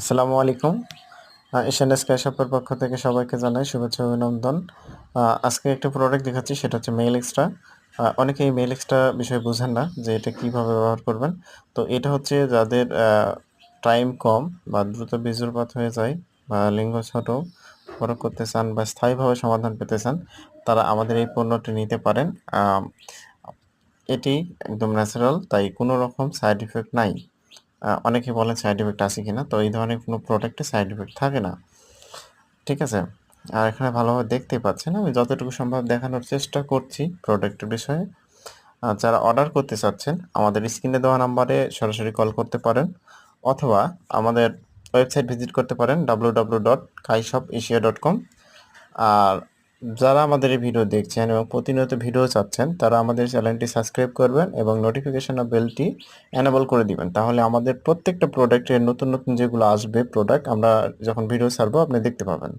আসসালামু আলাইকুম। Asian sky শপের পক্ষ থেকে সবাইকে জানাই শুভেচ্ছা ও অভিনন্দন। আজকে একটা প্রোডাক্ট দেখাচ্ছি, সেটা হচ্ছে মেইল এক্সট্রা। অনেকেই মেইল এক্সট্রা বিষয়ে বুঝেন না যে এটা কিভাবে ব্যবহার করবেন। তো এটা হচ্ছে যাদের টাইম কম বা দ্রুত বীর্যপাত হয়ে যায় বা লিঙ্গ ছোট বড় করতে চান বা স্থায়ীভাবে সমাধান পেতে চান, তারা আমাদের এই পণ্যটি নিতে পারেন। আম এটি একদম ন্যাচারাল, তাই কোনো রকম সাইড ইফেক্ট নাই। অনেকে বলেন সাইড ইফেক্ট আছে কিনা, তো এই ধরনের কোনো প্রোডাক্টে সাইড ইফেক্ট থাকে না। ঠিক আছে? আর এখানে ভালোভাবে দেখতেই পাচ্ছেন, আমি যতটুকু সম্ভব দেখানোর চেষ্টা করছি প্রোডাক্টের বিষয়ে। যারা অর্ডার করতে চাচ্ছেন আমাদের স্ক্রিনে দেওয়া নাম্বারে সরাসরি কল করতে পারেন, অথবা আমাদের ওয়েবসাইট ভিজিট করতে পারেন www.kaishopasia.com। আর যারা আমাদের এই ভিডিও দেখছেন এবং প্রতিনিয়ত ভিডিও চাচ্ছেন, তারা আমাদের চ্যানেলটি সাবস্ক্রাইব করবেন এবং নোটিফিকেশন বেলটি এনেবল করে দিবেন। তাহলে আমাদের প্রত্যেকটা প্রোডাক্টের নতুন নতুন যেগুলো আসবে প্রোডাক্ট, আমরা যখন ভিডিও ছাড়বো আপনি দেখতে পাবেন।